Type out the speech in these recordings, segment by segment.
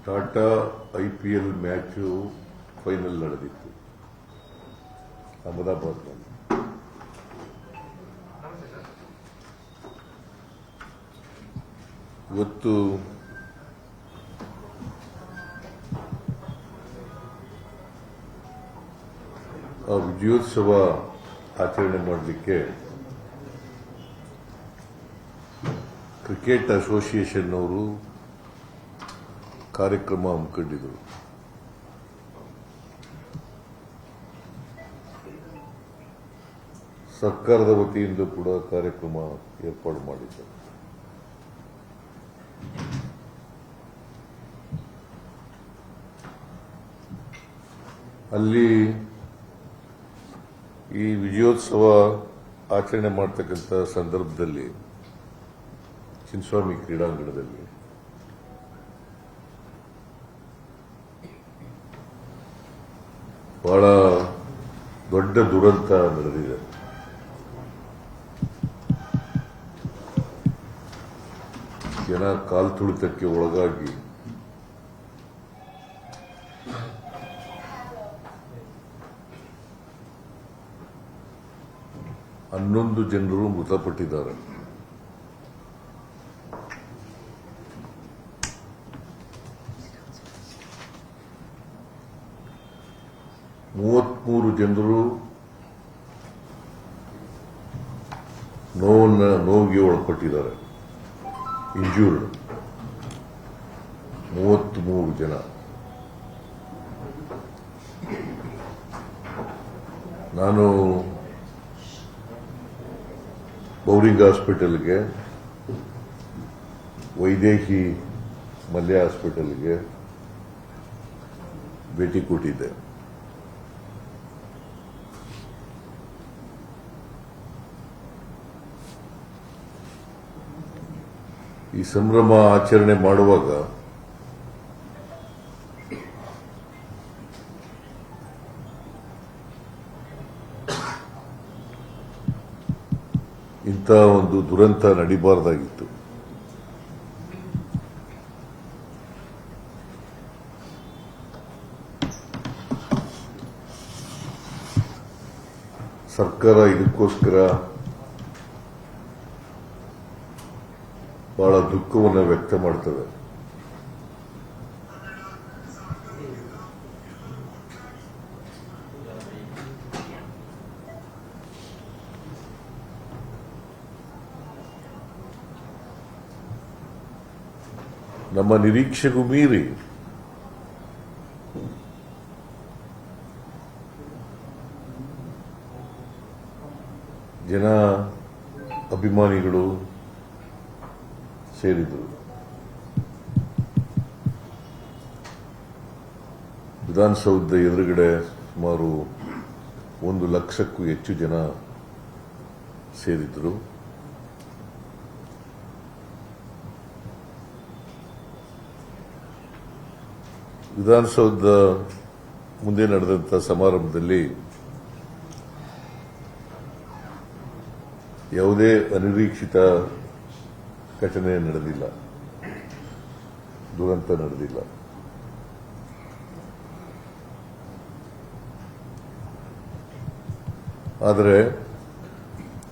Tata IPL match final ನಡೆದಿತ್ತು ಅಹಮದಾಬಾದ್ನಲ್ಲಿ. ಇವತ್ತು ಆ ವಿಜಯೋತ್ಸವ ಆಚರಣೆ ಮಾಡಲಿಕ್ಕೆ ಕ್ರಿಕೆಟ್ ಅಸೋಸಿಯೇಷನ್ ಅವರು ಕಾರ್ಯಕ್ರಮ ಹಮ್ಮಿಕೊಂಡಿದ್ದರು. ಸರ್ಕಾರದ ವತಿಯಿಂದ ಕೂಡ ಕಾರ್ಯಕ್ರಮ ಏರ್ಪಾಡು ಮಾಡಿದ್ದರು. ಅಲ್ಲಿ ಈ ವಿಜಯೋತ್ಸವ ಆಚರಣೆ ಮಾಡತಕ್ಕಂಥ ಸಂದರ್ಭದಲ್ಲಿ ಚಿನ್ನಸ್ವಾಮಿ ಕ್ರೀಡಾಂಗಣದಲ್ಲಿ ಬಹಳ ದೊಡ್ಡ ದುರಂತ ನಡೆದಿದೆ. ಜನ ಕಾಲ್ತುಳಿತಕ್ಕೆ ಒಳಗಾಗಿ ಹನ್ನೊಂದು ಜನರು ಮೃತಪಟ್ಟಿದ್ದಾರೆ. ಮೂವತ್ಮೂರು ಜನರು ನೋವಿಗೆ ಒಳಪಟ್ಟಿದ್ದಾರೆ. ಇಂಜೂರ್ಡ್ 33 ಜನ. ನಾನು ಬೌರಿಂಗ್ ಹಾಸ್ಪಿಟಲ್ಗೆ, ವೈದೇಹಿ ಮಲ್ಯ ಹಾಸ್ಪಿಟಲ್ಗೆ ಭೇಟಿ ಕೊಟ್ಟಿದ್ದೆ. ಈ ಸಂಭ್ರಮ ಆಚರಣೆ ಮಾಡುವಾಗ ಇಂಥ ಒಂದು ದುರಂತ ನಡೀಬಾರದಾಗಿತ್ತು. ಸರ್ಕಾರ ಇದಕ್ಕೋಸ್ಕರ ಬಹಳ ದುಃಖವನ್ನು ವ್ಯಕ್ತ ಮಾಡ್ತದೆ. ನಮ್ಮ ನಿರೀಕ್ಷೆಗೂ ಮೀರಿ ಜನ, ಅಭಿಮಾನಿಗಳು ಸೇರಿದರು. ವಿಧಾನಸೌಧದ ಎದುರುಗಡೆ ಸುಮಾರು 1 ಲಕ್ಷಕ್ಕೂ ಹೆಚ್ಚು ಜನ ಸೇರಿದ್ರು. ವಿಧಾನಸೌಧದ ಮುಂದೆ ನಡೆದಂಥ ಸಮಾರಂಭದಲ್ಲಿ ಯಾವುದೇ ಅನಿರೀಕ್ಷಿತ ಘಟನೆ ನಡೆದಿಲ್ಲ, ದುರಂತ ನಡೆದಿಲ್ಲ. ಆದರೆ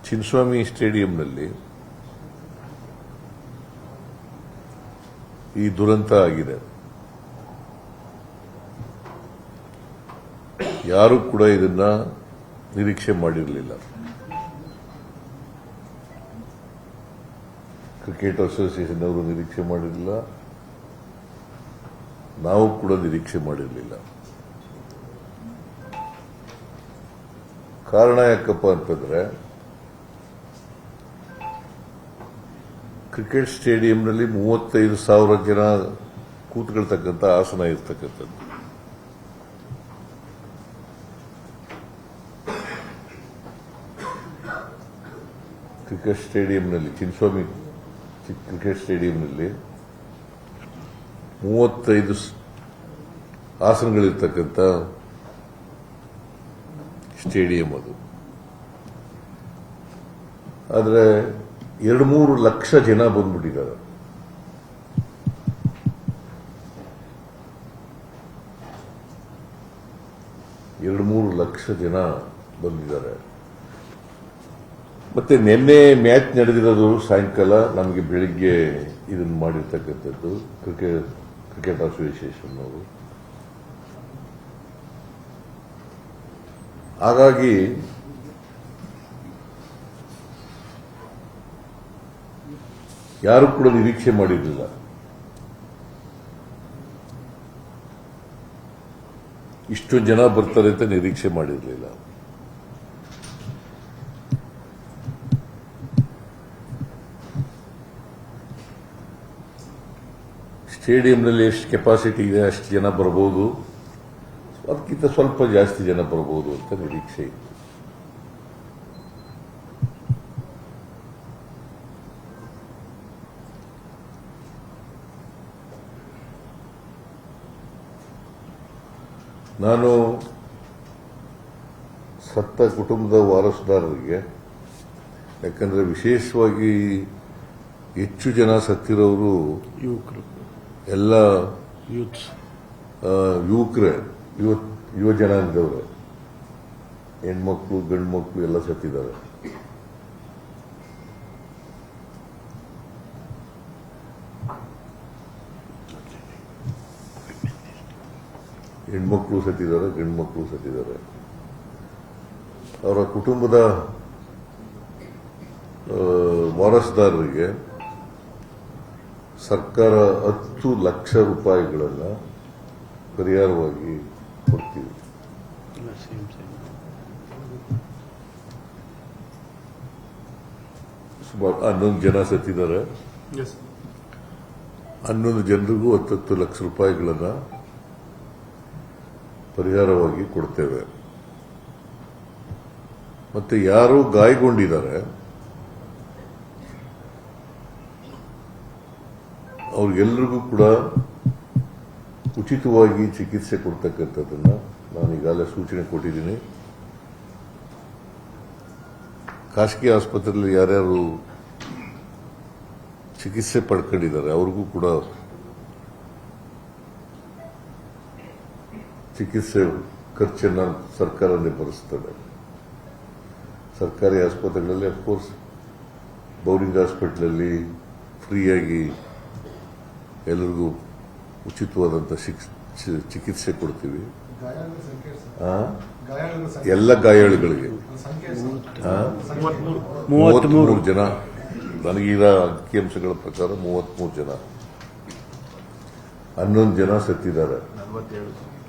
ಚಿನ್ನಸ್ವಾಮಿ ಸ್ಟೇಡಿಯಂನಲ್ಲಿ ಈ ದುರಂತ ಆಗಿದೆ. ಯಾರೂ ಕೂಡ ಇದನ್ನ ನಿರೀಕ್ಷೆ ಮಾಡಿರಲಿಲ್ಲ. ಕ್ರಿಕೆಟ್ ಅಸೋಸಿಯೇಷನ್ ಅವರು ನಿರೀಕ್ಷೆ ಮಾಡಿರಲಿಲ್ಲ, ನಾವು ಕೂಡ ನಿರೀಕ್ಷೆ ಮಾಡಿರಲಿಲ್ಲ. ಕಾರಣ ಯಾಕಪ್ಪ ಅಂತಂದ್ರೆ, ಕ್ರಿಕೆಟ್ ಸ್ಟೇಡಿಯಂನಲ್ಲಿ 35,000 ಜನ ಕೂತ್ಕೊಳ್ತಕ್ಕಂಥ ಆಸನ ಇರ್ತಕ್ಕಂಥದ್ದು. ಕ್ರಿಕೆಟ್ ಸ್ಟೇಡಿಯಂನಲ್ಲಿ, ಚಿನ್ನಸ್ವಾಮಿ ಕ್ರಿಕೆಟ್ ಸ್ಟೇಡಿಯಂನಲ್ಲಿ 35 ಆಸನಗಳಿರ್ತಕ್ಕಂಥ ಸ್ಟೇಡಿಯಂ ಅದು. ಆದರೆ 2-3 ಲಕ್ಷ ಜನ ಬಂದ್ಬಿಟ್ಟಿದ್ದಾರೆ. 2-3 ಲಕ್ಷ ಜನ ಬಂದಿದ್ದಾರೆ. ಮತ್ತೆ ನಿನ್ನೆ ಮ್ಯಾಚ್ ನಡೆದಿರೋದು ಸಾಯಂಕಾಲ, ನಮಗೆ ಬೆಳಿಗ್ಗೆ ಇದನ್ನು ಮಾಡಿರ್ತಕ್ಕಂಥದ್ದು ಕ್ರಿಕೆಟ್ ಅಸೋಸಿಯೇಷನ್ ಅವರು. ಹಾಗಾಗಿ ಯಾರು ಕೂಡ ನಿರೀಕ್ಷೆ ಮಾಡಿರಲಿಲ್ಲ. ಇಷ್ಟು ಜನ ಬರ್ತಾರೆ ಅಂತ ನಿರೀಕ್ಷೆ ಮಾಡಿರಲಿಲ್ಲ. ಸ್ಟೇಡಿಯಂನಲ್ಲಿ ಎಷ್ಟು ಕೆಪಾಸಿಟಿ ಇದೆ ಅಷ್ಟು ಜನ ಬರಬಹುದು, ಅದಕ್ಕಿಂತ ಸ್ವಲ್ಪ ಜಾಸ್ತಿ ಜನ ಬರಬಹುದು ಅಂತ ನಿರೀಕ್ಷೆ ಇತ್ತು. ನಾನು ಸತ್ತ ಕುಟುಂಬದ ವಾರಸುದಾರರಿಗೆ, ಯಾಕಂದ್ರೆ ವಿಶೇಷವಾಗಿ ಹೆಚ್ಚು ಜನ ಸತ್ತಿರೋರು ಯುವಕರು, ಎಲ್ಲ ಯುವಕರೇ, ಯುವ ಜನಾಂಗದವ್ರೆ, ಹೆಣ್ಮಕ್ಳು ಗಂಡು ಮಕ್ಕಳು ಎಲ್ಲ ಸತ್ತಿದ್ದಾರೆ. ಹೆಣ್ಮಕ್ಳು ಸತ್ತಿದ್ದಾರೆ, ಗಂಡು ಮಕ್ಕಳು ಸತ್ತಿದ್ದಾರೆ. ಅವರ ಕುಟುಂಬದ ವಾರಸುದಾರರಿಗೆ ಸರ್ಕಾರ 10 ಲಕ್ಷ ರೂಪಾಯಿಗಳನ್ನು ಪರಿಹಾರವಾಗಿ ಕೊಡ್ತೀವಿ. ಸುಮಾರು 11 ಜನ ಸತ್ತಿದ್ದಾರೆ. 11 ಜನರಿಗೂ 10 ಲಕ್ಷ ರೂಪಾಯಿಗಳನ್ನು ಪರಿಹಾರವಾಗಿ ಕೊಡ್ತೇವೆ. ಮತ್ತೆ ಯಾರು ಗಾಯಗೊಂಡಿದ್ದಾರೆ ಅವ್ರಿಗೆಲ್ಲರಿಗೂ ಕೂಡ ಉಚಿತವಾಗಿ ಚಿಕಿತ್ಸೆ ಕೊಡ್ತಕ್ಕಂಥದ್ದನ್ನ ನಾನು ಈಗಾಗಲೇ ಸೂಚನೆ ಕೊಟ್ಟಿದ್ದೀನಿ. ಖಾಸಗಿ ಆಸ್ಪತ್ರೆಯಲ್ಲಿ ಯಾರ್ಯಾರು ಚಿಕಿತ್ಸೆ ಪಡ್ಕೊಂಡಿದ್ದಾರೆ ಅವ್ರಿಗೂ ಕೂಡ ಚಿಕಿತ್ಸೆ ಖರ್ಚನ್ನು ಸರ್ಕಾರನೇ ಭರಿಸ್ತದೆ. ಸರ್ಕಾರಿ ಆಸ್ಪತ್ರೆಗಳಲ್ಲಿ ಅಫ್ಕೋರ್ಸ್ ಬೌರಿಂಗ್ ಹಾಸ್ಪಿಟಲಲ್ಲಿ ಫ್ರೀಯಾಗಿ ಎಲ್ಲರಿಗೂ ಉಚಿತವಾದಂಥ ಚಿಕಿತ್ಸೆ ಕೊಡ್ತೀವಿ. ಎಲ್ಲ ಗಾಯಾಳುಗಳಿಗೆ 33 ಜನ, ನನಗೀಗ ಅಂಕಿಅಂಶಗಳ ಪ್ರಕಾರ 33 ಜನ, 11 ಜನ ಸತ್ತಿದ್ದಾರೆ.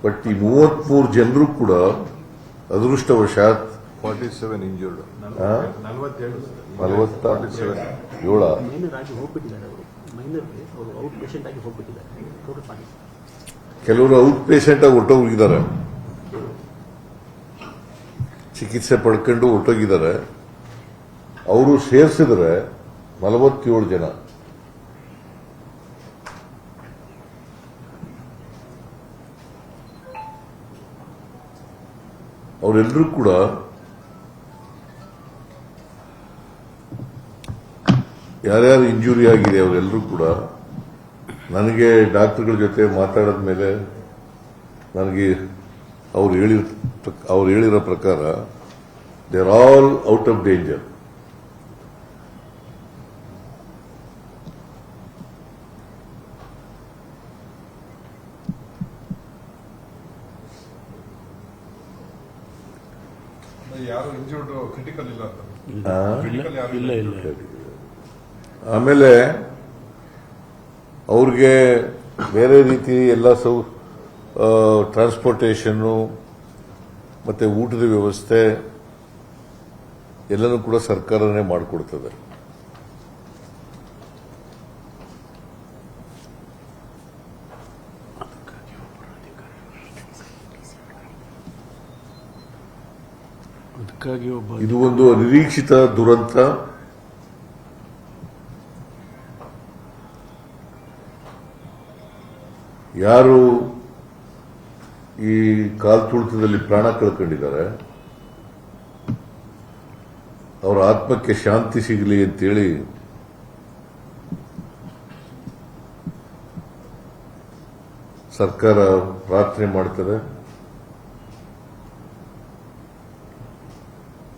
ಬಟ್ ಈ 33 ಜನರು ಕೂಡ ಅದೃಷ್ಟವಶಾತ್ 47 ಇಂಜರ್ಡ್, 47 ಕೆಲವರು ಔಟ್ ಪೇಷಂಟ್ ಆಗಿ ಹೊರಟೋಗಿದ್ದಾರೆ, ಚಿಕಿತ್ಸೆ ಪಡ್ಕೊಂಡು ಹೊರಟೋಗಿದ್ದಾರೆ. ಅವರು ಸೇರಿಸಿದ್ರೆ 47 ಜನ. ಅವರೆಲ್ಲರೂ ಕೂಡ ಯಾರ್ಯಾರು ಇಂಜುರಿ ಆಗಿದೆ ಅವರೆಲ್ಲರೂ ಕೂಡ ನನಗೆ ಡಾಕ್ಟರ್ಗಳ ಜೊತೆ ಮಾತಾಡಿದ ಮೇಲೆ ನನಗೆ ಅವ್ರು ಹೇಳಿರೋ ಪ್ರಕಾರ they are all out of danger. ಯಾರು ಇಂಜರ್ಡ್ ಕ್ರಿಟಿಕಲ್ ಇಲ್ಲ ಅಂತ. ಆಮೇಲೆ ಅವ್ರಿಗೆ ಬೇರೆ ರೀತಿ ಎಲ್ಲ ಟ್ರಾನ್ಸ್ಪೋರ್ಟೇಷನ್ನು ಮತ್ತೆ ಊಟದ ವ್ಯವಸ್ಥೆ ಎಲ್ಲನೂ ಕೂಡ ಸರ್ಕಾರನೇ ಮಾಡಿಕೊಡ್ತದೆ. ಇದು ಒಂದು ಅನಿರೀಕ್ಷಿತ ದುರಂತ. ಯಾರು ಈ ಕಾಲ್ತುಳಿತದಲ್ಲಿ ಪ್ರಾಣ ಕಳ್ಕೊಂಡಿದ್ದಾರೆ ಅವರ ಆತ್ಮಕ್ಕೆ ಶಾಂತಿ ಸಿಗಲಿ ಅಂತೇಳಿ ಸರ್ಕಾರ ಪ್ರಾರ್ಥನೆ ಮಾಡ್ತದೆ.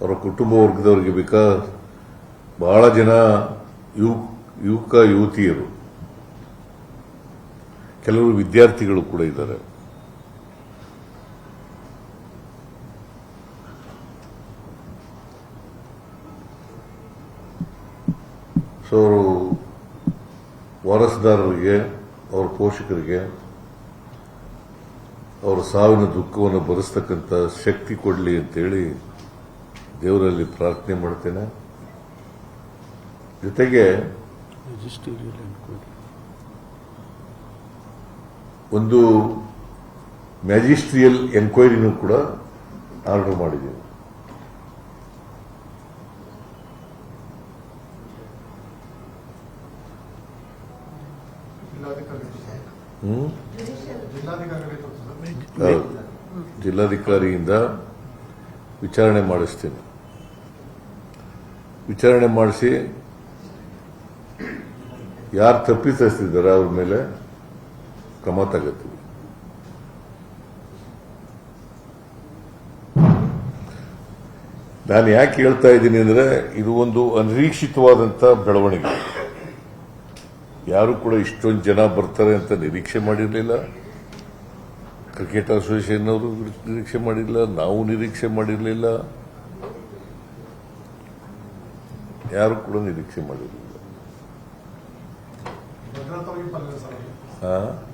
ಅವರ ಕುಟುಂಬ ವರ್ಗದವರಿಗೆ ಬಹಳ ಜನ ಯುವಕ ಯುವತಿಯರು, ಕೆಲವರು ವಿದ್ಯಾರ್ಥಿಗಳು ಕೂಡ ಇದ್ದಾರೆ. ಸೊ ಅವರು ವಾರಸುದಾರರಿಗೆ, ಅವರ ಪೋಷಕರಿಗೆ ಅವರ ಸಾವಿನ ದುಃಖವನ್ನು ಭರಿಸ್ತಕ್ಕಂಥ ಶಕ್ತಿ ಕೊಡಲಿ ಅಂತೇಳಿ ದೇವರಲ್ಲಿ ಪ್ರಾರ್ಥನೆ ಮಾಡ್ತೇನೆ. ಜೊತೆಗೆ ಒಂದು ಮ್ಯಾಜಿಸ್ಟ್ರಿಯಲ್ ಎನ್ಕ್ವೈರಿನೂ ಕೂಡ ಆರ್ಡರ್ ಮಾಡಿದ್ದೀವಿ. ಜಿಲ್ಲಾಧಿಕಾರಿಯಿಂದ ವಿಚಾರಣೆ ಮಾಡಿಸ್ತೀನಿ. ವಿಚಾರಣೆ ಮಾಡಿಸಿ ಯಾರು ತಪ್ಪಿತಸ್ಥಿದ್ದಾರೆ ಅವ್ರ ಮೇಲೆ ಕ್ರಮ ತಗೋತೀವಿ. ನಾನು ಯಾಕೆ ಹೇಳ್ತಾ ಇದ್ದೀನಿ ಅಂದ್ರೆ, ಇದು ಒಂದು ಅನಿರೀಕ್ಷಿತವಾದಂಥ ಬೆಳವಣಿಗೆ. ಯಾರು ಕೂಡ ಇಷ್ಟೊಂದು ಜನ ಬರ್ತಾರೆ ಅಂತ ನಿರೀಕ್ಷೆ ಮಾಡಿರಲಿಲ್ಲ. ಕ್ರಿಕೆಟ್ ಅಸೋಸಿಯೇಷನ್ ಅವರು ನಿರೀಕ್ಷೆ ಮಾಡಿರಲಿಲ್ಲ, ನಾವು ನಿರೀಕ್ಷೆ ಮಾಡಿರಲಿಲ್ಲ, ಯಾರು ಕೂಡ ನಿರೀಕ್ಷೆ ಮಾಡಿರಲಿಲ್ಲ.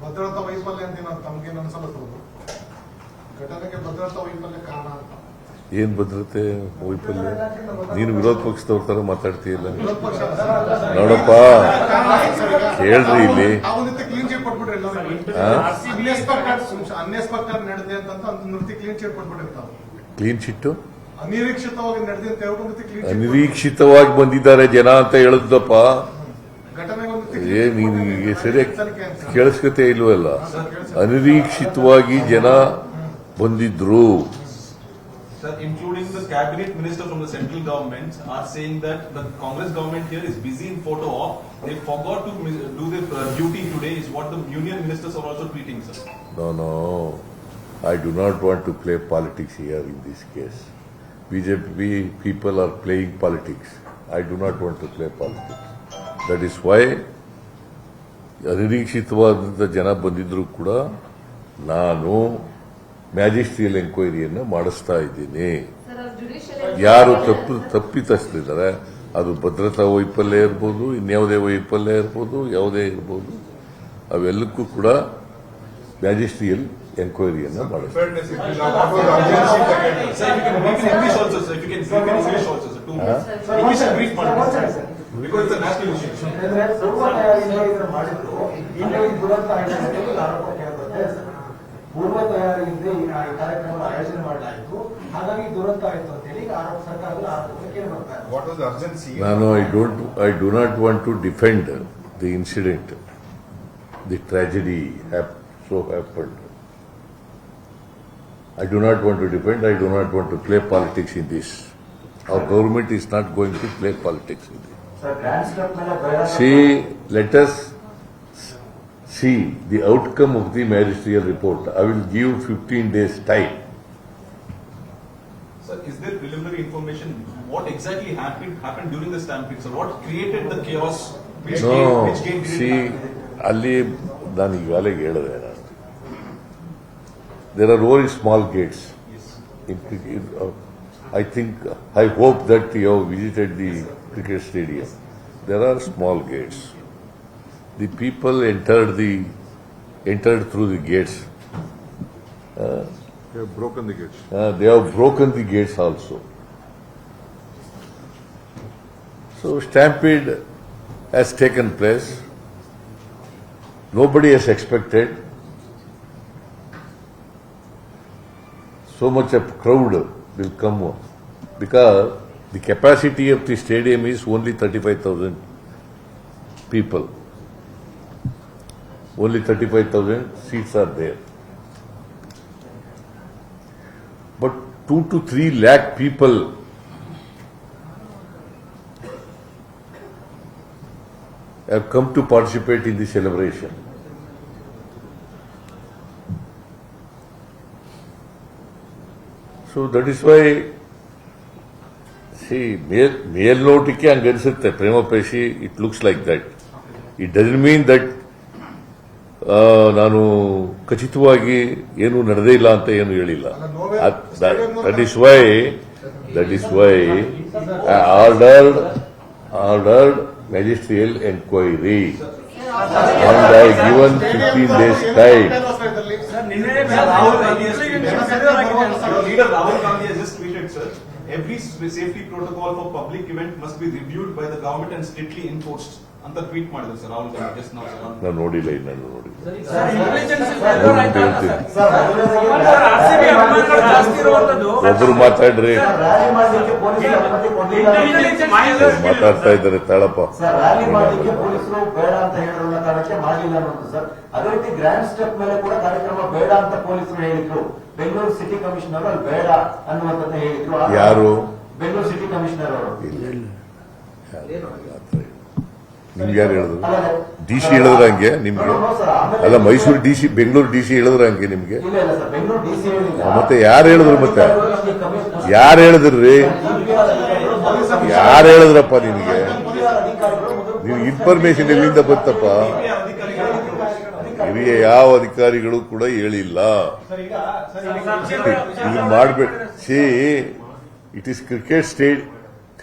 ಭದ್ರತಾ ವೈಫಲ್ಯ ಅಂತ ತಮಗೇನು ಅನ್ಸಲ್ಲ? ಘಟನೆಗೆ ಭದ್ರತಾ ವೈಫಲ್ಯ ಕಾರಣ ಅಂತ. ಏನ್ ಭದ್ರತೆ ವೈಫಲ್ಯ? ನೀನು ವಿರೋಧ ಪಕ್ಷದವ್ರ ತರ ಮಾತಾಡ್ತೀಯಲ್ಲ. ನೋಡಪ್ಪ, ಹೇಳ್ರಿ ಇಲ್ಲಿ. ಕ್ಲೀನ್ ಚಿಟ್ ಕೊಟ್ಬಿಟ್ರೆ ಅನ್ಎಕ್ಸ್ಪೆಕ್ಟೆಡ್ ನಡೆದಿದೆ ಅಂತ ನೃತ್ಯ ಕ್ಲೀನ್ ಚಿಟ್ ಕೊಟ್ಬಿಟ್ಟಿರ್ತಾವೆ. ಕ್ಲೀನ್ ಚಿಟ್ಟು ಅನಿರೀಕ್ಷಿತವಾಗಿ ನಡೆದಿದೆ ಅಂತ ಹೇಳ್ಕೊಂಡು ಕ್ಲೀನ್ ಚಿಟ್ ಅನಿರೀಕ್ಷಿತವಾಗಿ ಬಂದಿದ್ದಾರೆ ಜನ ಅಂತ ಹೇಳುದಪ್ಪ. ಘಟನೆ ನೀನು ಸರಿಯಾಗಿ ಕೇಳಿಸ್ಕತೆ ಇಲ್ವಲ್ಲ. ಅನಿರೀಕ್ಷಿತವಾಗಿ ಜನ ಬಂದಿದ್ರು. Sir, including the cabinet minister from the central government are saying that the Congress government here is busy in photo op. They forgot to do their duty today is what the union ministers are also tweeting, sir. No. I do not want to play politics here in this case. BJP people are playing politics. I do not want to play politics. That is why ಅನಿರೀಕ್ಷಿತವಾದಂಥ ಜನ ಬಂದಿದ್ರು ಕೂಡ ನಾನು magisterial ಎಂಕ್ವೈರಿಯನ್ನು ಮಾಡಿಸ್ತಾ ಇದ್ದೀನಿ. ಯಾರು ತಪ್ಪಿತಸ್ಥರಿದ್ದಾರೆ, ಅದು ಭದ್ರತಾ ವೈಫಲ್ಯ ಇರ್ಬೋದು, ಇನ್ಯಾವುದೇ ವೈಫಲ್ಯ ಇರ್ಬೋದು, ಯಾವುದೇ ಇರ್ಬೋದು, ಅವೆಲ್ಲಕ್ಕೂ ಕೂಡ ಮ್ಯಾಜಿಸ್ಟ್ರಿಯಲ್ ಎಂಕ್ವೈರಿಯನ್ನು ಮಾಡಿಸ್ತಾರೆ. ಪೂರ್ವ ತಯಾರಿಯಿಂದ ಈ ಕಾರ್ಯಕ್ರಮ ಆಯೋಜನೆ ಮಾಡಲಾಯಿತು, ಹಾಗಾಗಿ ದುರಂತ ಆಯಿತು ಅಂತೇಳಿ ಸರ್ಕಾರದ ಆರೋಪಕ್ಕೆ ಬರ್ತಾರೆ. ನಾನು I do not want to defend the incident, the tragedy so happened. I do not want to defend, I do not want to play politics in this. Our government is not going to play politics in this. See, let us see the outcome of the magisterial report. I will give 15 days time. Sir, is there preliminary information what exactly happened during the stampede? So what created the chaos? Which game did see, it happen? ಅಲ್ಲಿ ನಾನು ಈಗಾಗಲೇ ಹೇಳಿದೆ, there are very small gates. Yes. I hope that you have visited the cricket stadium. There are small gates. The people entered through the gates. They have broken the gates. They have broken the gates also. So stampede has taken place. Nobody has expected so much a crowd will come, because the capacity of the stadium is only 35,000 people. Only 35,000 seats are there. But 2 to 3 lakh people have come to participate in the celebration. So that is why ಮೇಲ್ನೋಟಕ್ಕೆ ಹಂಗನ್ಸುತ್ತೆ, ಪ್ರೇಮಪೇಶಿ it looks like that. It doesn't mean that ನಾನು ಖಚಿತವಾಗಿ ಏನು ನಡೆದೇ ಇಲ್ಲ ಅಂತ ಏನು ಹೇಳಿಲ್ಲ. That is why ordered magisterial enquiry and I given 15 days time. Leader Rahul Gandhi has just tweeted, sir, every safety protocol for public event must be reviewed by the government and strictly enforced. ಅಂತ tweet ಮಾಡಿದ್ರು sir Rahul Gandhi just ನಾವು. ನಾನು ನೋಡಿಲ್ಲ, ನಾನು ನೋಡಿಲ್ಲ. ಒಬ್ರು ಮಾತಾಡ್ರಿ, ಮಾತಾಡ್ತಾ ಇದ್ದಾರೆ ತಾಳಪ್ಪ. ರ್ಯಾಲಿ ಮಾಡಲಿಕ್ಕೆ ಪೊಲೀಸರು ಬೇಡ ಅಂತ ಹೇಳಿರುವ ಕಾರಣಕ್ಕೆ ಮಾಡಲಿಲ್ಲ ಅನ್ನೋದು ಸರ್. ಅದೇ ರೀತಿ ಗ್ರ್ಯಾಂಡ್ ಸ್ಟೆಪ್ ಮೇಲೆ ಕೂಡ ಕಾರ್ಯಕ್ರಮ ಬೇಡ ಅಂತ ಪೊಲೀಸರು ಹೇಳಿದ್ರು. ಬೆಂಗಳೂರು ಸಿಟಿ ಕಮಿಷನರ್ ಅಲ್ಲಿ ಬೇಡ ಅನ್ನುವಂಥದ್ದು ಹೇಳಿದ್ರು. ಯಾರು? ಬೆಂಗಳೂರು ಸಿಟಿ ಕಮಿಷನರ್ ಅವರು. ನಿಮ್ಗೆ ಯಾರು ಹೇಳಿದ್ರು? ಡಿಸಿ ಹೇಳಿದ್ರ ಹಂಗೆ ನಿಮ್ಗೆ? ಅಲ್ಲ, ಮೈಸೂರು ಡಿಸಿ, ಬೆಂಗಳೂರು ಡಿಸಿ ಹೇಳಿದ್ರ ಹಂಗೆ ನಿಮ್ಗೆ? ಮತ್ತೆ ಯಾರು ಹೇಳಿದ್ರು? ಮತ್ತೆ ಯಾರು ಹೇಳಿದ್ರಿ? ಯಾರು ಹೇಳಿದ್ರಪ್ಪ ನಿನ್ಗೆ? ನಿನ್ಗೆ ಇನ್ಫಾರ್ಮೇಶನ್ ಎಲ್ಲಿಂದ ಬಂತಪ್ಪ? ಹಿರಿಯ ಯಾವ ಅಧಿಕಾರಿಗಳು ಕೂಡ ಹೇಳಿಲ್ಲ. ಇದು ಮಾಡ್ಬೇಕು. See, it is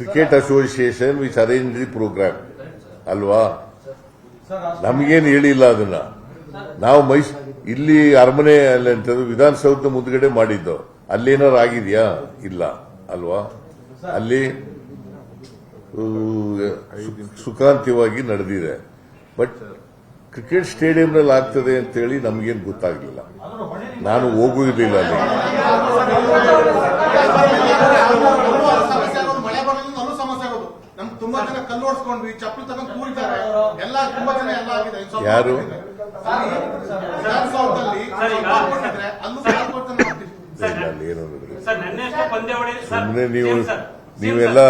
cricket association which arrange the programme ಅಲ್ವಾ? ನಮಗೇನು ಹೇಳಿಲ್ಲ ಅದನ್ನ. ನಾವು ಇಲ್ಲಿ ಅರಮನೆ ಅಂತ ವಿಧಾನಸೌಧದ ಮುಂದ್ಗಡೆ ಮಾಡಿದ್ದು. ಅಲ್ಲೇನಾರು ಆಗಿದೆಯಾ? ಇಲ್ಲ ಅಲ್ವಾ? ಅಲ್ಲಿ ಸುಖಾಂತ್ಯವಾಗಿ ನಡೆದಿದೆ. ಬಟ್ ಕ್ರಿಕೆಟ್ ಸ್ಟೇಡಿಯಂನಲ್ಲಿ ಆಗ್ತದೆ ಅಂತೇಳಿ ನಮಗೇನು ಗೊತ್ತಾಗ್ಲಿಲ್ಲ. ನಾನು ಹೋಗುವುದಿಲ್ಲ ಅಲ್ಲಿ. ತುಂಬಾ ಜನ ಕಲ್ಲೋಡ್ಸ್ಕೊಂಡ್ವಿ, ಚಪ್ಪಲಿ ತಗೊಂಡು ಕೂರಿದ್ದಾರೆ, ಎಲ್ಲ ತುಂಬಾ ಜನ ಎಲ್ಲ ಆಗಿದೆ. ಯಾರು? ಸುಮ್ಮನೆ ನೀವೆಲ್ಲ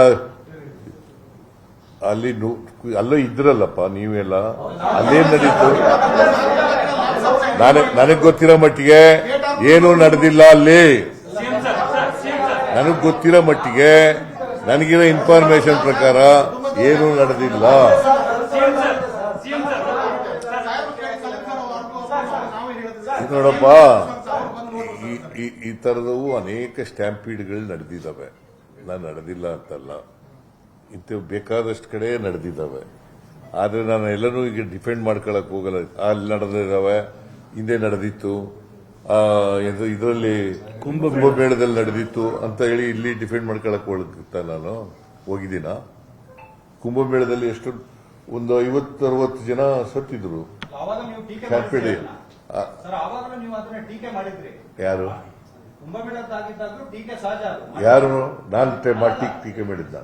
ಅಲ್ಲಿ ಅಲ್ಲೋ ಇದ್ರಲ್ಲಪ್ಪ ನೀವೆಲ್ಲ. ಅಲ್ಲೇನ್ ನಡೀತು? ನನಗ್ ಗೊತ್ತಿರೋ ಮಟ್ಟಿಗೆ ಏನೂ ನಡೆದಿಲ್ಲ ಅಲ್ಲಿ. ನನಗ್ ಗೊತ್ತಿರೋ ಮಟ್ಟಿಗೆ, ನನಗಿರೋ ಇನ್ಫಾರ್ಮೇಶನ್ ಪ್ರಕಾರ ಏನೂ ನಡೆದಿಲ್ಲ. ನೋಡಪ್ಪ, ಈ ತರದವು ಅನೇಕ ಸ್ಟ್ಯಾಂಪೀಡ್ಗಳು ನಡೆದಿದ್ದಾವೆ. ನಾನು ನಡೆದಿಲ್ಲ ಅಂತಲ್ಲ, ಇಂಥವು ಬೇಕಾದಷ್ಟು ಕಡೆ ನಡೆದಿದ್ದಾವೆ. ಆದ್ರೆ ನಾನು ಎಲ್ಲನೂ ಈಗ ಡಿಫೆಂಡ್ ಮಾಡ್ಕೊಳಕ್ ಹೋಗಲ್ಲ. ಅಲ್ಲಿ ನಡೆದಿದ್ದಾವೆ, ಹಿಂದೆ ನಡೆದಿತ್ತು, ಇದರಲ್ಲಿ ಕುಂಭಮೇಳದಲ್ಲಿ ನಡೆದಿತ್ತು ಅಂತ ಹೇಳಿ ಇಲ್ಲಿ ಡಿಫೆಂಡ್ ಮಾಡ್ಕೊಳಕ್ ಹೋಗ್ತಾ ನಾನು ಹೋಗಿದ್ದೀನ? ಕುಂಭಮೇಳದಲ್ಲಿ ಎಷ್ಟು ಒಂದು 50-60 ಜನ ಸತ್ತಿದ್ರು. ಸ್ಟ್ಯಾಂಪೀಡ್. ಯಾರು? ಯಾರು? ನಾನು ಟೀಕೆ ಮಾಡಿದ್ದ?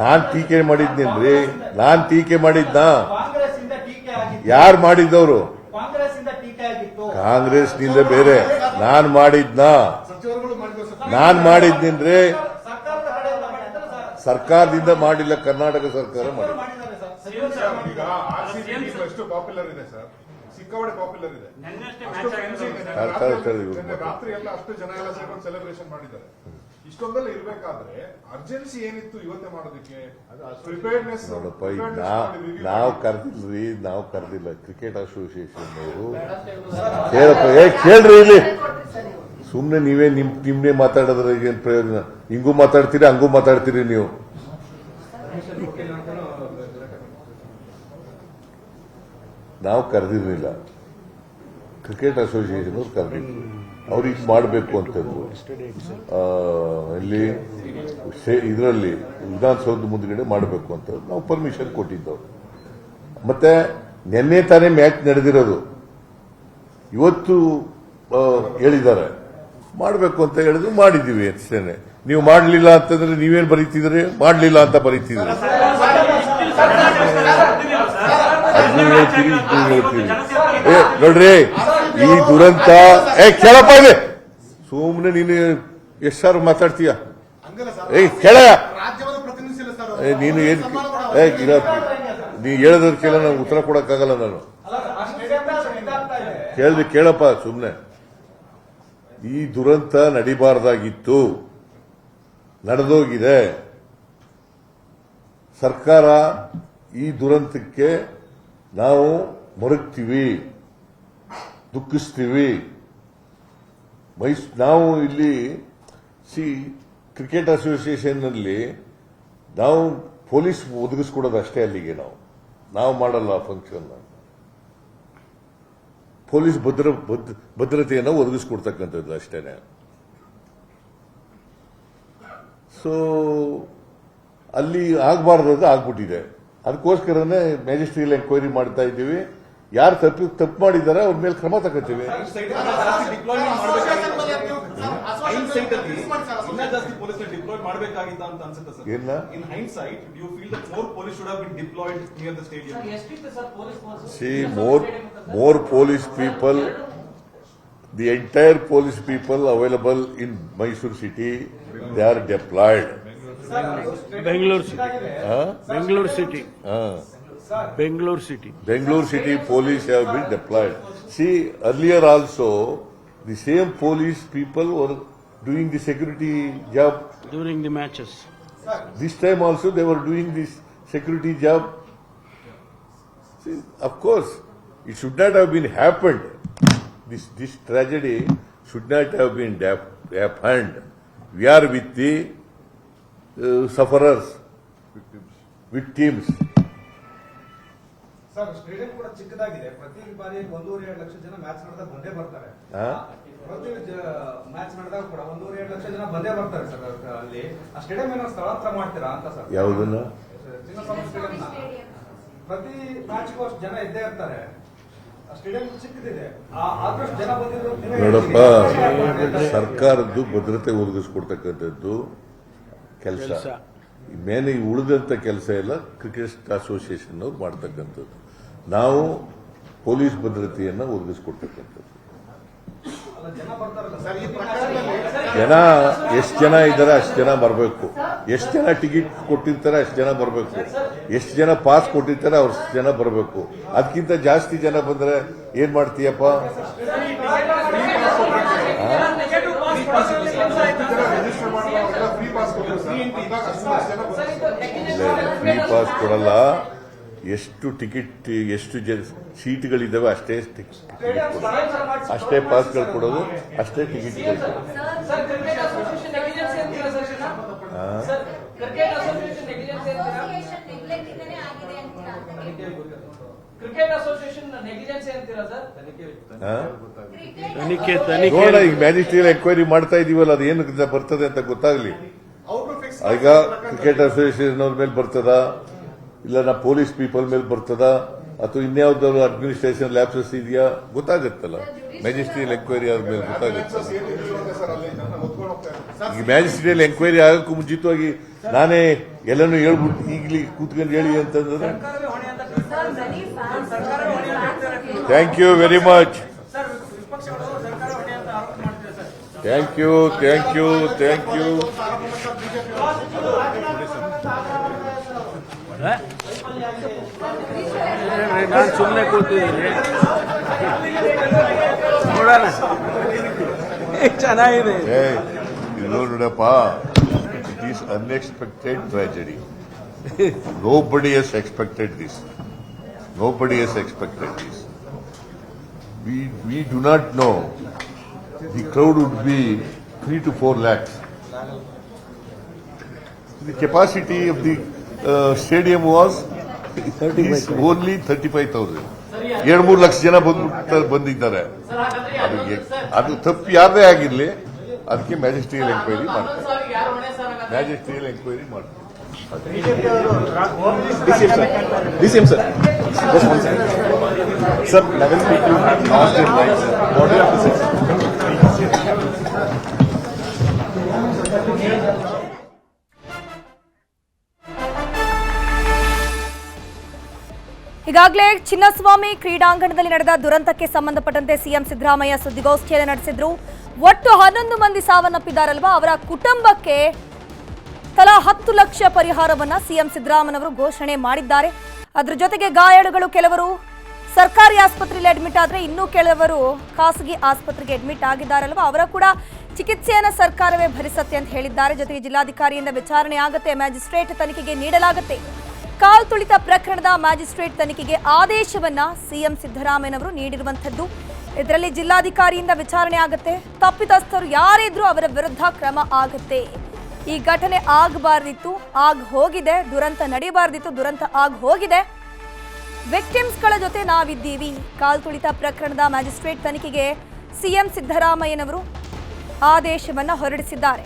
ನಾನ್ ಟೀಕೆ ಮಾಡಿದ್ನೇನ್ರಿ? ನಾನ್ ಟೀಕೆ ಮಾಡಿದ್ನ? ಯಾರು ಮಾಡಿದ್ದವರು? ಕಾಂಗ್ರೆಸ್ನಿಂದ ಬೇರೆ. ನಾನ್ ಮಾಡಿದ್ನ? ನಾನ್ ಮಾಡಿದ್ನೇನ್ರಿ? ಸರ್ಕಾರದಿಂದ ಮಾಡಿಲ್ಲ, ಕರ್ನಾಟಕ ಸರ್ಕಾರ ಮಾಡಿಲ್ಲ. ಎಷ್ಟು ಪಾಪ್ಯುಲರ್ ಇದೆ ಸರ್, ಸಿಕ್ಕಾಪಟ್ಟೆ ಪಾಪ್ಯುಲರ್ ಇದೆ. ರಾತ್ರಿ ಎಲ್ಲ ಅಷ್ಟು ಜನ ಎಲ್ಲ ಸೇರ್ಕೊಂಡು ಸೆಲೆಬ್ರೇಷನ್ ಮಾಡಿದ್ದಾರೆ. ಇಷ್ಟೊಂದೆಲ್ಲ ಇರ್ಬೇಕಾದ್ರೆ ಅರ್ಜೆನ್ಸಿ ಏನಿತ್ತು ಇವತ್ತೇ ಮಾಡೋದಕ್ಕೆ? ಪ್ರಿಪೇರ್ನೆಸ್ ನೋಡಪ್ಪ, ನಾವು ಕರೆದಿಲ್ಲ ಕ್ರಿಕೆಟ್ ಅಸೋಸಿಯೇಷನ್ ಅವರು. ಕೇಳ್ರಿ ಇಲ್ಲಿ. ಸುಮ್ನೆ ನೀವೇ ನಿಮ್ನೆ ಮಾತಾಡೋದ್ರ ಏನ್ ಪ್ರಯೋಜನ? ಹಿಂಗೂ ಮಾತಾಡ್ತೀರಿ, ಹಂಗೂ ಮಾತಾಡ್ತೀರಿ ನೀವು. ನಾವು ಕರೆದಿರಲಿಲ್ಲ, ಕ್ರಿಕೆಟ್ ಅಸೋಸಿಯೇಷನ್ ಅವ್ರು ಕರೆದಿದ್ರು. ಅವ್ರಿಗೆ ಮಾಡಬೇಕು ಅಂತಂದ್ರು. ಇಲ್ಲಿ ಇದರಲ್ಲಿ ವಿಧಾನಸೌಧ ಮುಂದ್ಗಡೆ ಮಾಡಬೇಕು ಅಂತ ನಾವು ಪರ್ಮಿಷನ್ ಕೊಟ್ಟಿದ್ದವ್ರು. ಮತ್ತೆ ನಿನ್ನೆ ತಾನೇ ಮ್ಯಾಚ್ ನಡೆದಿರೋದು. ಇವತ್ತು ಹೇಳಿದ್ದಾರೆ ಮಾಡಬೇಕು ಅಂತ ಹೇಳಿದ್ರು, ಮಾಡಿದೀವಿ ಅಷ್ಟೇನೆ. ನೀವು ಮಾಡಲಿಲ್ಲ ಅಂತಂದ್ರೆ ನೀವೇನ್ ಬರೀತಿದ್ರಿ? ಮಾಡಲಿಲ್ಲ ಅಂತ ಬರೀತಿದ್ರಿ. ಅದನ್ನು ಹೇಳ್ತೀರಿ, ಇದನ್ನು ಹೇಳ್ತೀರಿ. ನೋಡ್ರಿ, ಈ ದುರಂತ ಕೇಳಪ್ಪ ಇದೆ. ಸುಮ್ಮನೆ ನೀನು ಎಷ್ಟು ಮಾತಾಡ್ತೀಯ? ಕೇಳ ನೀನು ಏನ್ ನೀ ಹೇಳೋದಕ್ಕೆಲ್ಲ ನಾನು ಉತ್ತರ ಕೊಡಕ್ಕಾಗಲ್ಲ. ನಾನು ಕೇಳಪ್ಪ ಸುಮ್ಮನೆ. ಈ ದುರಂತ ನಡಿಬಾರ್ದಾಗಿತ್ತು. ನಡೆದೋಗಿದೆ. ಸರ್ಕಾರ ಈ ದುರಂತಕ್ಕೆ ನಾವು ಮರಗ್ತೀವಿ, ದುಃಖಿಸ್ತೀವಿ. ನಾವು ಇಲ್ಲಿ ಕ್ರಿಕೆಟ್ ಅಸೋಸಿಯೇಷನ್ನಲ್ಲಿ ನಾವು ಪೊಲೀಸ್ ಒದಗಿಸ್ಕೊಡೋದು ಅಷ್ಟೇ. ಅಲ್ಲಿಗೆ ನಾವು ಮಾಡಲ್ಲ ಫಂಕ್ಷನ್. ಪೊಲೀಸ್ ಭದ್ರತೆಯನ್ನು ಒದಗಿಸ್ಕೊಡ್ತಕ್ಕಂಥದ್ದು ಅಷ್ಟೇನೆ. ಸೊ ಅಲ್ಲಿ ಆಗಬಾರ್ದು ಆಗ್ಬಿಟ್ಟಿದೆ. ಅದಕ್ಕೋಸ್ಕರನೇ ಮ್ಯಾಜಿಸ್ಟ್ರಿಯಲ್ ಎಂಕ್ವೈರಿ ಮಾಡ್ತಾ ಇದ್ದೀವಿ. ಯಾರು ತಪ್ಪು ಮಾಡಿದ್ದಾರೆ ಅವ್ರ ಮೇಲೆ ಕ್ರಮ ತಗೋತೀವಿ. ಜಾಸ್ತಿ ಪೊಲೀಸ್ ಡಿಪ್ಲಾಯ್ ಮಾಡಬೇಕಾಗಿತ್ತ ಅಂತ ಅನ್ಸುತ್ತೆ ಸರ್. ಏನ in hindsight do you feel that more police should have been deployed near the stadium? See, more police people, the entire police people available in Mysore city, they are deployed. Bangalore city. Bangalore city. Bangalore city. Bangalore city police have been deployed. See, earlier also, the same police people were doing the security job. During the matches. This time also they were doing this security job. See, of course, it should not have been happened. This tragedy should not have been happened. We are with the sufferers, victims. Sir, stadium ಕೂಡ ಚಿಕ್ಕದಾಗಿದೆ. ಪ್ರತಿ ಬಾರಿ 1.5 ಲಕ್ಷ ಜನ match ನಡೆದಾಗ ಬಂದೇ ಬರ್ತಾರೆ. ಪ್ರತಿ match ನಡೆದಾಗ ಕೂಡ 1.5 ಲಕ್ಷ ಜನ ಬಂದೇ ಬರ್ತಾರೆ ಸರ್. ಅಲ್ಲಿ ಆ ಸ್ಟೇಡಿಯಂ ಏನೋ ಸ್ಥಳಾಂತರ ಮಾಡ್ತೀರಾ ಅಂತ ಸರ್? ಯಾವುದನ್ನ? ಚಿನ್ನಸ್ವಾಮಿ ಸ್ಟೇಡಿಯಂ. ಪ್ರತಿ ಮ್ಯಾಚ್ಗೂ ಅಷ್ಟು ಜನ ಇದ್ದೇ ಇರ್ತಾರೆ. ಸ್ಟೇಡಿಯಂ ಚಿಕ್ಕದಿದೆ, ಆದಷ್ಟು ಜನ ಬಂದಿದ್ರು. ನೋಡಪ್ಪ, ಸರ್ಕಾರದ್ದು ಭದ್ರತೆ ಒದಗಿಸ್ಕೊಡ್ತಕ್ಕಂಥದ್ದು ಕೆಲಸ. ಮೇಲೆ ಉಳಿದಂತ ಕೆಲಸ ಎಲ್ಲ ಕ್ರಿಕೆಟ್ ಅಸೋಸಿಯೇಷನ್ ಅವ್ರು ಮಾಡ್ತಕ್ಕಂಥದ್ದು. ನಾವು ಪೊಲೀಸ್ ಭದ್ರತೆಯನ್ನ ಒದಗಿಸ್ಕೊಡ್ತಕ್ಕಂಥದ್ದು. ಜನ ಎಷ್ಟು ಜನ ಇದ್ದಾರೆ ಅಷ್ಟು ಜನ ಬರಬೇಕು. ಎಷ್ಟು ಜನ ಟಿಕೆಟ್ ಕೊಟ್ಟಿರ್ತಾರೆ ಅಷ್ಟು ಜನ ಬರಬೇಕು. ಎಷ್ಟು ಜನ ಪಾಸ್ ಕೊಟ್ಟಿರ್ತಾರೆ ಅಷ್ಟು ಜನ ಬರಬೇಕು. ಅದಕ್ಕಿಂತ ಜಾಸ್ತಿ ಜನ ಬಂದ್ರೆ ಏನ್ ಮಾಡ್ತೀಯಪ್ಪ? ಫ್ರೀ ಪಾಸ್ ಕೊಡಲ್ಲ. ಎಷ್ಟು ಟಿಕೆಟ್, ಎಷ್ಟು ಸೀಟ್ಗಳಿದ್ದಾವೆ ಅಷ್ಟೇ ಪಾಸ್ಗಳು ಕೊಡೋದು, ಅಷ್ಟೇ ಟಿಕೆಟ್ಗಳು ಕೊಡೋದು. ಕ್ರಿಕೆಟ್ ಅಸೋಸಿಯೇಷನ್ ನೆಗ್ಲಿಜೆನ್ಸಿ ಅಂತೀರಾ ಸರ್? ನೋಡ, ಈಗ ಮ್ಯಾಜಿಸ್ಟ್ರಿಯಲ್ ಎಂಕ್ವೈರಿ ಮಾಡ್ತಾ ಇದೀವಲ್ಲ, ಅದು ಏನು ಬರ್ತದೆ ಅಂತ ಗೊತ್ತಾಗ್ಲಿ. ಈಗ ಕ್ರಿಕೆಟ್ ಅಸೋಸಿಯೇಷನ್ ಅವ್ರ ಮೇಲೆ ಬರ್ತದ, ಇಲ್ಲ ನಾ ಪೊಲೀಸ್ ಪೀಪಲ್ ಮೇಲೆ ಬರ್ತದ, ಅಥವಾ ಇನ್ಯಾವ್ದಾದ್ರು ಅಡ್ಮಿನಿಸ್ಟ್ರೇಷನ್ ಲ್ಯಾಪ್ಸಸ್ ಇದೆಯಾ ಗೊತ್ತಾಗುತ್ತಲ್ಲ. ಮ್ಯಾಜಿಸ್ಟ್ರಿಯಲ್ ಎಂಕ್ವೈರಿ ಆದ ಮೇಲೆ ಗೊತ್ತಾಗುತ್ತೆ. ಈಗ ಮ್ಯಾಜಿಸ್ಟ್ರಿಯಲ್ ಎಂಕ್ವೈರಿ ಆಗಕ್ಕೂ ಮುಂಚಿತವಾಗಿ ನಾನೇ ಎಲ್ಲನೂ ಹೇಳ್ಬಿಟ್ಟು ಈಗಲಿ ಕೂತ್ಕೊಂಡು ಹೇಳಿ ಅಂತಂದ್ರೆ thank you very much. Thank you. ನಾನು ಸುಮ್ಮನೆ ಕೂತಿದ್ದೀನಿ, ನೋಡೋಣ. ಚೆನ್ನಾಗಿದೆ. ನೋಡಪ್ಪ, it is unexpected tragedy. Nobody has expected this. We do not know the crowd would be 3 to 4 lakhs. The capacity of the stadium was only 35,000. 2-3 lakh ಜನ ಬಂದಿದ್ದಾರೆ. ಅದು ತಪ್ಪು ಯಾರದೇ ಆಗಿರ್ಲಿ, ಅದಕ್ಕೆ ಮ್ಯಾಜಿಸ್ಟ್ರಿಯಲ್ ಎಂಕ್ವೈರಿ ಮಾಡ್ತಾರೆ. DCM sir. Just one second. Sir, 11 people have lost their lives. What do you have to say? ಈಗಾಗಲೇ ಚಿನ್ನಸ್ವಾಮಿ ಕ್ರೀಡಾಂಗಣದಲ್ಲಿ ನಡೆದ ದುರಂತಕ್ಕೆ ಸಂಬಂಧಪಟ್ಟಂತೆ ಸಿಎಂ ಸಿದ್ದರಾಮಯ್ಯ ಸುದ್ದಿಗೋಷ್ಠಿಯನ್ನು ನಡೆಸಿದ್ರು. ಒಟ್ಟು 11 ಮಂದಿ ಸಾವನ್ನಪ್ಪಿದ್ದಾರಲ್ವಾ, ಅವರ ಕುಟುಂಬಕ್ಕೆ ತಲಾ 10 ಲಕ್ಷ ಪರಿಹಾರವನ್ನ ಸಿಎಂ ಸಿದ್ದರಾಮಯ್ಯನವರು ಘೋಷಣೆ ಮಾಡಿದ್ದಾರೆ. ಅದರ ಜೊತೆಗೆ ಗಾಯಾಳುಗಳು ಕೆಲವರು ಸರ್ಕಾರಿ ಆಸ್ಪತ್ರೆಯಲ್ಲಿ ಅಡ್ಮಿಟ್ ಆದ್ರೆ ಇನ್ನೂ ಕೆಲವರು ಖಾಸಗಿ ಆಸ್ಪತ್ರೆಗೆ ಅಡ್ಮಿಟ್ ಆಗಿದ್ದಾರಲ್ವಾ, ಅವರ ಕೂಡ ಚಿಕಿತ್ಸೆಯನ್ನು ಸರ್ಕಾರವೇ ಭರಿಸತ್ತೆ ಅಂತ ಹೇಳಿದ್ದಾರೆ. ಜೊತೆಗೆ ಜಿಲ್ಲಾಧಿಕಾರಿಯಿಂದ ವಿಚಾರಣೆ ಆಗತ್ತೆ, ಮ್ಯಾಜಿಸ್ಟ್ರೇಟ್ ತನಿಖೆಗೆ ನೀಡಲಾಗುತ್ತೆ. ಕಾಲ್ ತುಳಿತ ಪ್ರಕರಣದ ಮ್ಯಾಜಿಸ್ಟ್ರೇಟ್ ತನಿಖೆಗೆ ಆದೇಶವನ್ನ ಸಿಎಂ ಸಿದ್ದರಾಮಯ್ಯನವರು ನೀಡಿರುವಂಥದ್ದು. ಇದರಲ್ಲಿ ಜಿಲ್ಲಾಧಿಕಾರಿಯಿಂದ ವಿಚಾರಣೆ ಆಗುತ್ತೆ. ತಪ್ಪಿತಸ್ಥರು ಯಾರೇ ಇದ್ರೂ ಅವರ ವಿರುದ್ಧ ಕ್ರಮ ಆಗುತ್ತೆ. ಈ ಘಟನೆ ಆಗಬಾರ್ದಿತ್ತು, ಹೋಗಿದೆ. ದುರಂತ ನಡೆಯಬಾರ್ದಿತ್ತು, ದುರಂತ ಹೋಗಿದೆ. ವಿಕ್ಟಿಮ್ಸ್ಗಳ ಜೊತೆ ನಾವಿದ್ದೀವಿ. ಕಾಲ್ ತುಳಿತ ಪ್ರಕರಣದ ಮ್ಯಾಜಿಸ್ಟ್ರೇಟ್ ತನಿಖೆಗೆ ಸಿಎಂ ಸಿದ್ದರಾಮಯ್ಯನವರು ಆದೇಶವನ್ನ ಹೊರಡಿಸಿದ್ದಾರೆ.